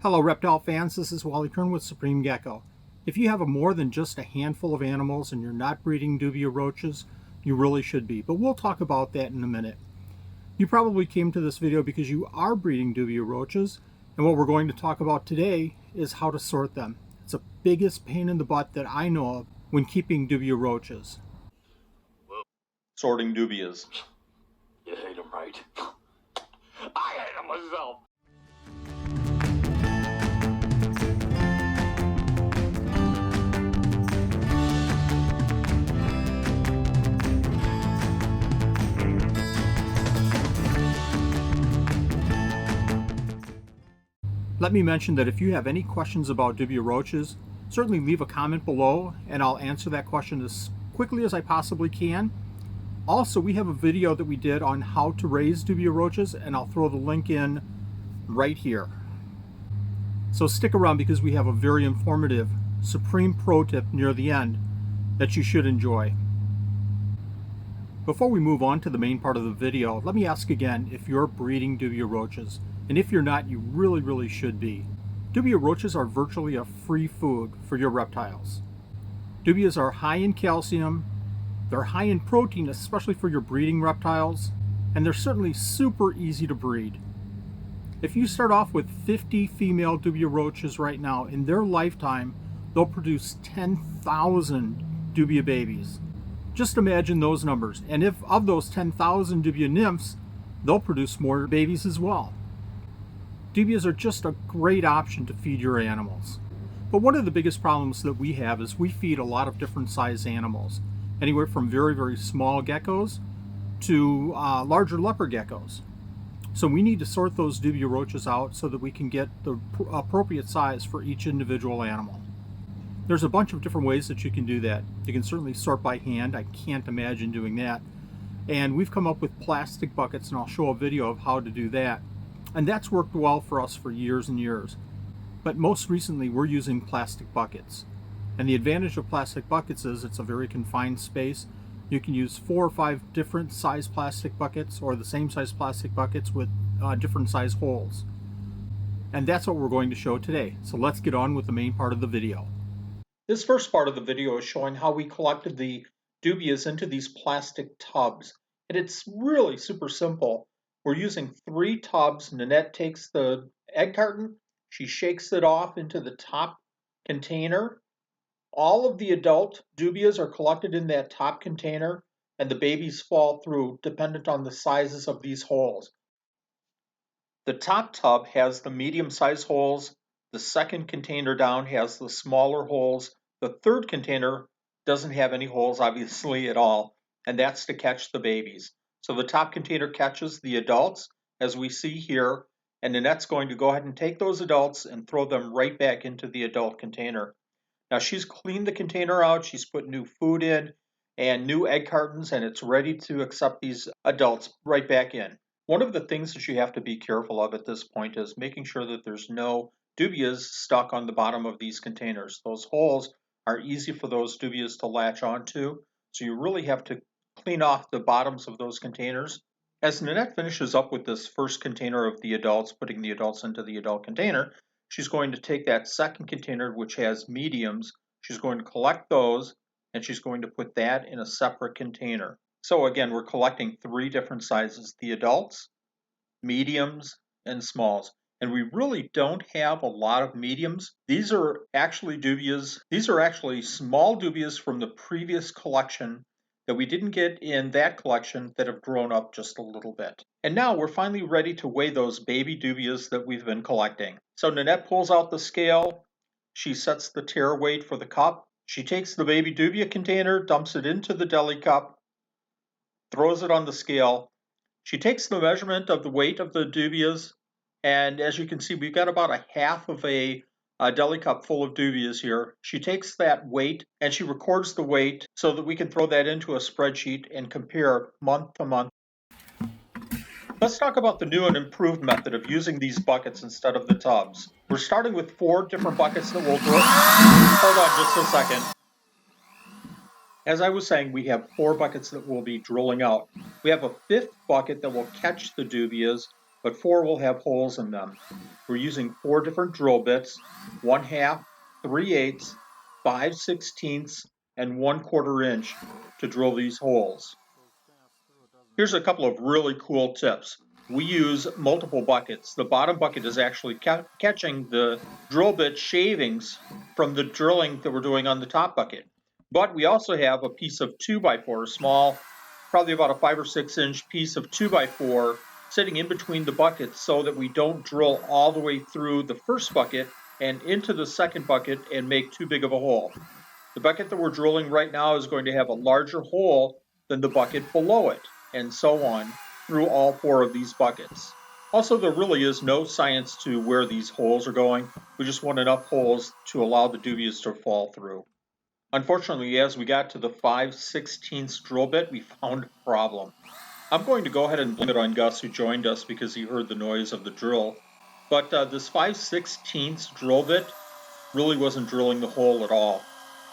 Hello reptile fans, this is Wally Kern with Supreme Gecko. If you have more than just a handful of animals and you're not breeding Dubia roaches, you really should be, but we'll talk about that in a minute. You probably came to this video because you are breeding Dubia roaches, and what we're going to talk about today is how to sort them. It's the biggest pain in the butt that I know of when keeping Dubia roaches. Sorting dubias. You hate them, right? I hate them myself. Let me mention that if you have any questions about Dubia roaches, certainly leave a comment below and I'll answer that question as quickly as I possibly can. Also, we have a video that we did on how to raise Dubia roaches, and I'll throw the link in right here. So stick around because we have a very informative Supreme Pro tip near the end that you should enjoy. Before we move on to the main part of the video, let me ask again if you're breeding Dubia roaches. And if you're not, you really should be. Dubia roaches are virtually a free food for your reptiles. Dubias are high in calcium, they're high in protein, especially for your breeding reptiles, and they're certainly super easy to breed. If you start off with 50 female Dubia roaches right now, in their lifetime, they'll produce 10,000 Dubia babies. Just imagine those numbers, and if of those 10,000 Dubia nymphs, they'll produce more babies as well. Dubias are just a great option to feed your animals. But one of the biggest problems that we have is we feed a lot of different size animals, anywhere from very small geckos to larger leopard geckos. So we need to sort those Dubia roaches out so that we can get the appropriate size for each individual animal. There's a bunch of different ways that you can do that. You can certainly sort by hand. I can't imagine doing that. And we've come up with plastic buckets, and I'll show a video of how to do that. And that's worked well for us for years and years. But most recently we're using plastic buckets. And the advantage of plastic buckets is it's a very confined space. You can use 4 or 5 different size plastic buckets, or the same size plastic buckets with different size holes. And that's what we're going to show today. So let's get on with the main part of the video. This first part of the video is showing how we collected the dubias into these plastic tubs. And it's really super simple. We're using 3 tubs. Nanette takes the egg carton, she shakes it off into the top container. All of the adult dubias are collected in that top container, and the babies fall through dependent on the sizes of these holes. The top tub has the medium-sized holes, the second container down has the smaller holes, the third container doesn't have any holes obviously at all, and that's to catch the babies. So the top container catches the adults, as we see here, and Nanette's going to go ahead and take those adults and throw them right back into the adult container. Now she's cleaned the container out, she's put new food in and new egg cartons, and it's ready to accept these adults right back in. One of the things that you have to be careful of at this point is making sure that there's no dubias stuck on the bottom of these containers. Those holes are easy for those dubias to latch onto, so you really have to clean off the bottoms of those containers. As Nanette finishes up with this first container of the adults, putting the adults into the adult container, she's going to take that second container which has mediums, she's going to collect those, and she's going to put that in a separate container. So again, we're collecting 3 different sizes, the adults, mediums, and smalls. And we really don't have a lot of mediums. These are actually dubias. These are actually small dubias from the previous collection that we didn't get in that collection that have grown up just a little bit. And now we're finally ready to weigh those baby dubias that we've been collecting. So Nanette pulls out the scale. She sets the tare weight for the cup. She takes the baby dubia container, dumps it into the deli cup, throws it on the scale. She takes the measurement of the weight of the dubias, and as you can see, we've got about a half of a deli cup full of dubias here. She takes that weight and she records the weight so that we can throw that into a spreadsheet and compare month to month. Let's talk about the new and improved method of using these buckets instead of the tubs. We're starting with 4 different buckets that we'll drill. Hold on just a second. As I was saying, we have 4 buckets that we'll be drilling out. We have a 5th bucket that will catch the dubias, but 4 will have holes in them. We're using 4 different drill bits, 1/2, 3/8, 5/16, and 1/4 inch to drill these holes. Here's a couple of really cool tips. We use multiple buckets. The bottom bucket is actually catching the drill bit shavings from the drilling that we're doing on the top bucket. But we also have a piece of 2x4, a small, probably about a 5 or 6 inch piece of 2x4 sitting in between the buckets so that we don't drill all the way through the first bucket and into the second bucket and make too big of a hole. The bucket that we're drilling right now is going to have a larger hole than the bucket below it, and so on through all 4 of these buckets. Also, there really is no science to where these holes are going. We just want enough holes to allow the dubias to fall through. Unfortunately, as we got to the 5/16 drill bit, we found a problem. I'm going to go ahead and blame it on Gus, who joined us because he heard the noise of the drill. But this 5/16 drill bit really wasn't drilling the hole at all.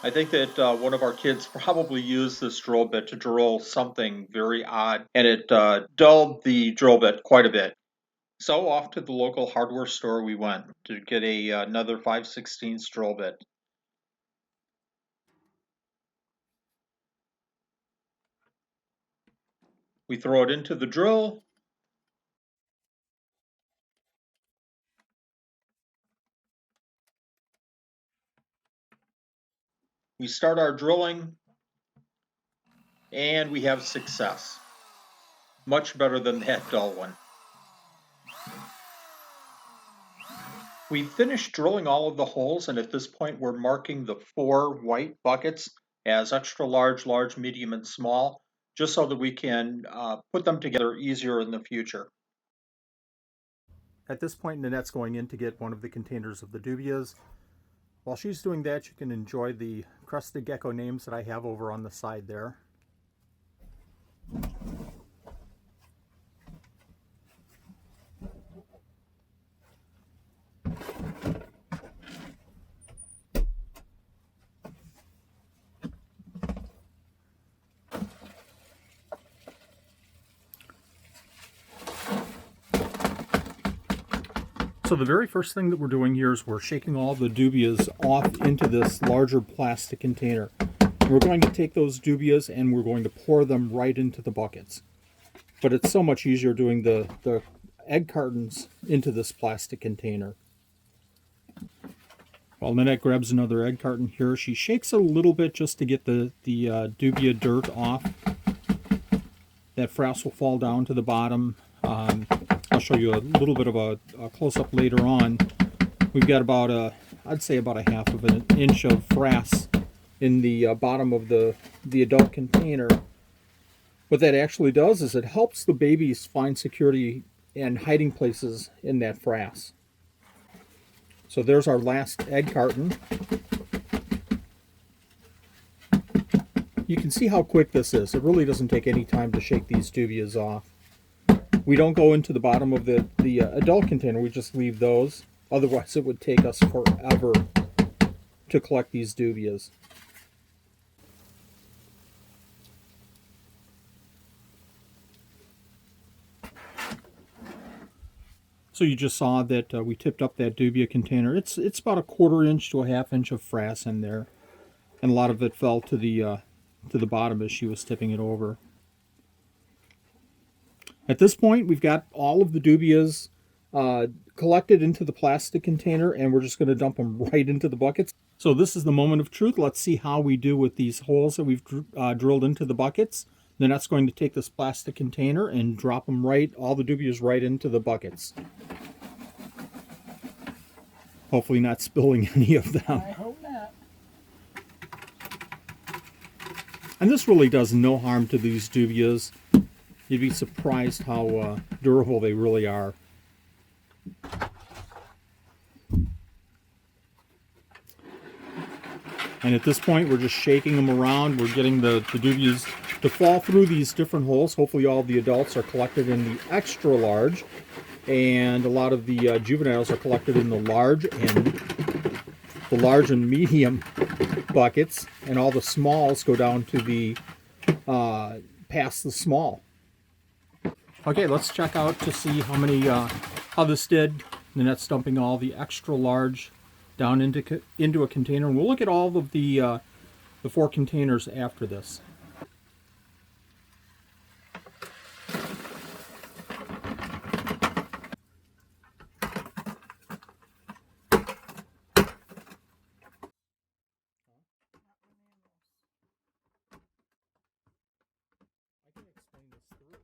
I think that one of our kids probably used this drill bit to drill something very odd, and it dulled the drill bit quite a bit. So off to the local hardware store we went to get another 5/16 drill bit. We throw it into the drill. We start our drilling, and we have success. Much better than that dull one. We finished drilling all of the holes, and at this point we're marking the 4 white buckets as extra large, large, medium, and small, just so that we can put them together easier in the future. At this point, Nanette's going in to get one of the containers of the dubias. While she's doing that, you can enjoy the crested gecko names that I have over on the side there. So the very first thing that we're doing here is we're shaking all the dubias off into this larger plastic container. We're going to take those dubias and we're going to pour them right into the buckets. But it's so much easier doing the egg cartons into this plastic container. While Nanette grabs another egg carton here, she shakes a little bit just to get the dubia dirt off. That frass will fall down to the bottom. I'll show you a little bit of a close-up later on. We've got about I'd say about a 1/2 inch of frass in the bottom of the adult container. What that actually does is it helps the babies find security and hiding places in that frass. So there's our last egg carton. You can see how quick this is. It really doesn't take any time to shake these dubias off. We don't go into the bottom of the adult container, we just leave those. Otherwise it would take us forever to collect these dubias. So you just saw that we tipped up that dubia container. It's about a 1/4 inch to a 1/2 inch of frass in there. And a lot of it fell to the bottom as she was tipping it over. At this point, we've got all of the dubias collected into the plastic container, and we're just going to dump them right into the buckets. So this is the moment of truth. Let's see how we do with these holes that we've drilled into the buckets. Then that's going to take this plastic container and drop them all the dubias right into the buckets. Hopefully not spilling any of them. I hope not. And this really does no harm to these dubias. You'd be surprised how durable they really are. And at this point, we're just shaking them around. We're getting the dubias to fall through these different holes. Hopefully all the adults are collected in the extra large, and a lot of the juveniles are collected in the large and medium buckets, and all the smalls go down to the past the small. Okay, let's check out to see how many, how this did. Nanette's dumping all the extra large down into a container, and we'll look at all of the 4 containers after this. I can explain this through.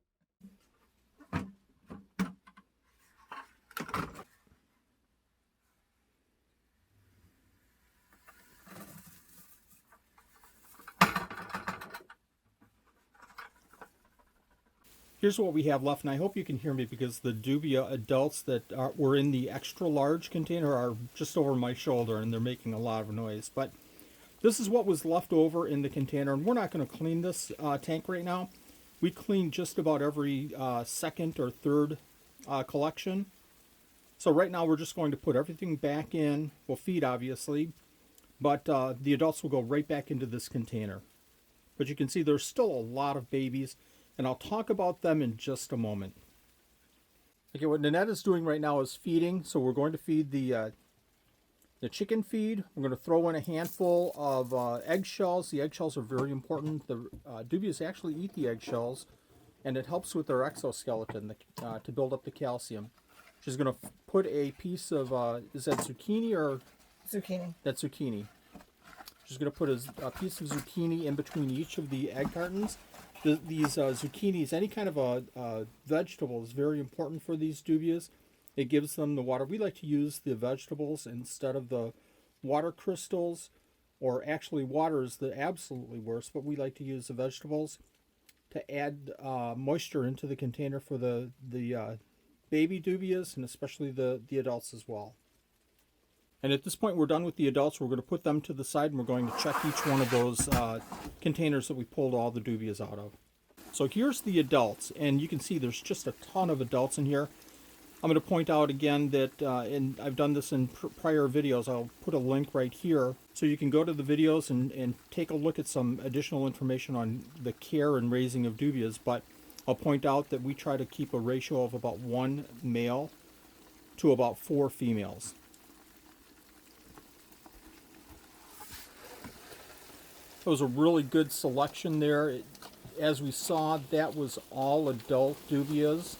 Here's what we have left, and I hope you can hear me because the dubia adults that were in the extra large container are just over my shoulder and they're making a lot of noise. But this is what was left over in the container, and we're not going to clean this tank right now. We clean just about every second or third collection. So right now we're just going to put everything back in. We'll feed, obviously, but the adults will go right back into this container. But you can see there's still a lot of babies, and I'll talk about them in just a moment. Okay, what Nanette is doing right now is feeding. So we're going to feed the chicken feed. We're going to throw in a handful of eggshells. The eggshells are very important. The dubias actually eat the eggshells, and it helps with their exoskeleton to build up the calcium. She's going to put a piece of, is that zucchini or? Zucchini. That's zucchini. She's going to put a piece of zucchini in between each of the egg cartons. These zucchinis, any kind of a vegetable is very important for these dubias. It gives them the water. We like to use the vegetables instead of the water crystals, or actually water is the absolutely worst, but we like to use the vegetables to add moisture into the container for the baby dubias, and especially the adults as well. And at this point we're done with the adults. We're going to put them to the side, and we're going to check each one of those containers that we pulled all the dubias out of. So here's the adults, and you can see there's just a ton of adults in here. I'm going to point out again that, and I've done this in prior videos, I'll put a link right here, so you can go to the videos and take a look at some additional information on the care and raising of dubias. But I'll point out that we try to keep a ratio of about 1 male to about 4 females. It was a really good selection there. As we saw, that was all adult dubias.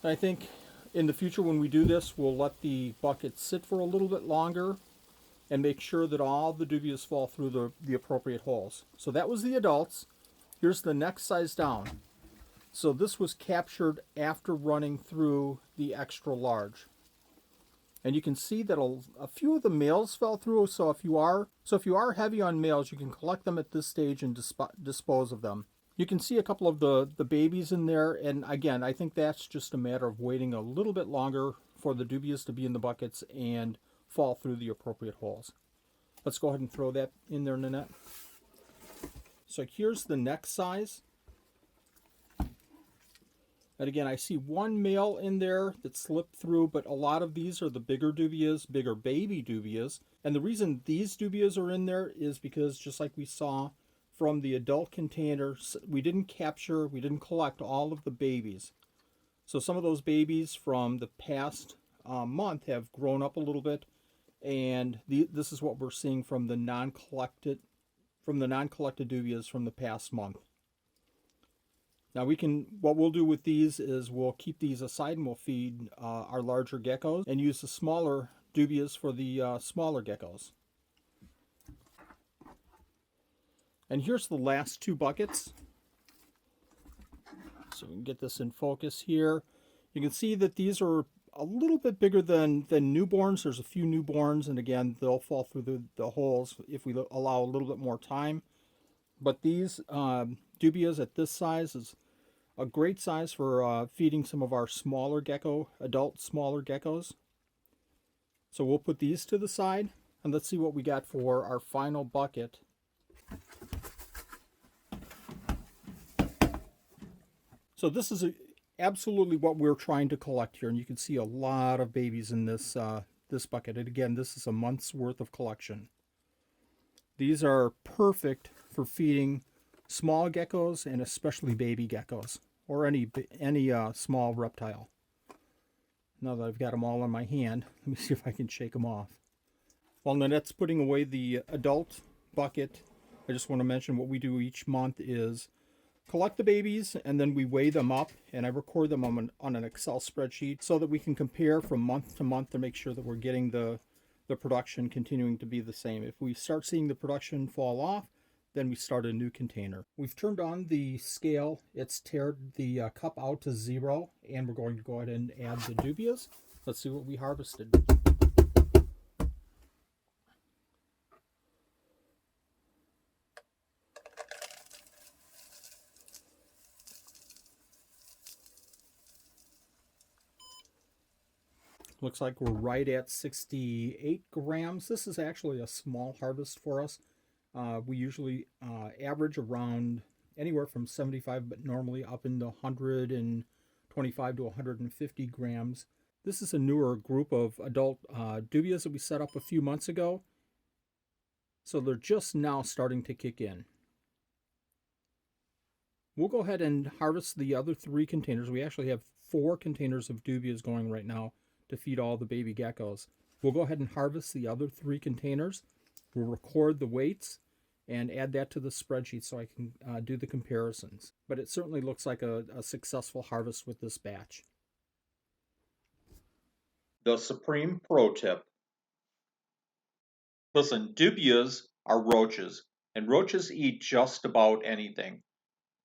I think in the future when we do this, we'll let the bucket sit for a little bit longer and make sure that all the dubias fall through the appropriate holes. So that was the adults. Here's the next size down. So this was captured after running through the extra large. And you can see that a few of the males fell through. So if you are heavy on males, you can collect them at this stage and dispose of them. You can see a couple of the babies in there, and again, I think that's just a matter of waiting a little bit longer for the dubias to be in the buckets and fall through the appropriate holes. Let's go ahead and throw that in there, Nanette. So here's the next size. And again, I see 1 male in there that slipped through, but a lot of these are the bigger dubias, bigger baby dubias. And the reason these dubias are in there is because, just like we saw from the adult containers, we didn't collect all of the babies. So some of those babies from the past month have grown up a little bit, and this is what we're seeing from the non-collected dubias from the past month. Now what we'll do with these is we'll keep these aside, and we'll feed our larger geckos and use the smaller dubias for the smaller geckos. And here's the last 2 buckets. So we can get this in focus here. You can see that these are a little bit bigger than newborns. There's a few newborns, and again, they'll fall through the holes if we allow a little bit more time. But these dubias at this size is a great size for feeding some of our adult smaller geckos. So we'll put these to the side, and let's see what we got for our final bucket. So this is absolutely what we're trying to collect here, and you can see a lot of babies in this this bucket. And again, this is a month's worth of collection. These are perfect for feeding small geckos and especially baby geckos. or any small reptile. Now that I've got them all in my hand, let me see if I can shake them off. While Nanette's putting away the adult bucket, I just want to mention what we do each month is collect the babies, and then we weigh them up, and I record them on an Excel spreadsheet so that we can compare from month to month to make sure that we're getting the production continuing to be the same. If we start seeing the production fall off, then we start a new container. We've turned on the scale. It's tared the cup out to 0, and we're going to go ahead and add the dubias. Let's see what we harvested. Looks like we're right at 68 grams. This is actually a small harvest for us. We usually average around anywhere from 75, but normally up into 125 to 150 grams. This is a newer group of adult dubias that we set up a few months ago. So they're just now starting to kick in. We'll go ahead and harvest the other 3 containers. We actually have 4 containers of dubias going right now to feed all the baby geckos. We'll go ahead and harvest the other 3 containers. We'll record the weights and add that to the spreadsheet so I can do the comparisons. But it certainly looks like a successful harvest with this batch. The supreme pro tip. Listen, dubias are roaches, and roaches eat just about anything.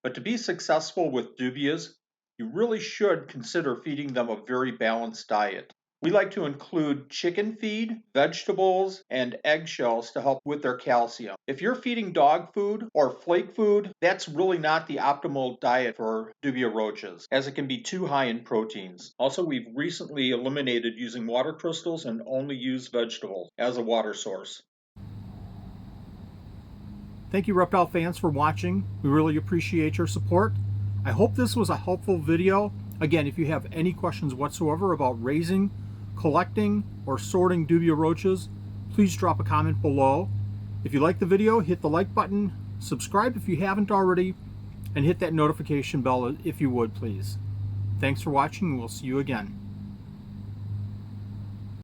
But to be successful with dubias, you really should consider feeding them a very balanced diet. We like to include chicken feed, vegetables, and eggshells to help with their calcium. If you're feeding dog food or flake food, that's really not the optimal diet for dubia roaches, as it can be too high in proteins. Also, we've recently eliminated using water crystals and only use vegetables as a water source. Thank you, reptile fans, for watching. We really appreciate your support. I hope this was a helpful video. Again, if you have any questions whatsoever about raising, collecting, or sorting dubia roaches, please drop a comment below. If you like the video, hit the like button, subscribe if you haven't already, and hit that notification bell if you would, please. Thanks for watching, and we'll see you again.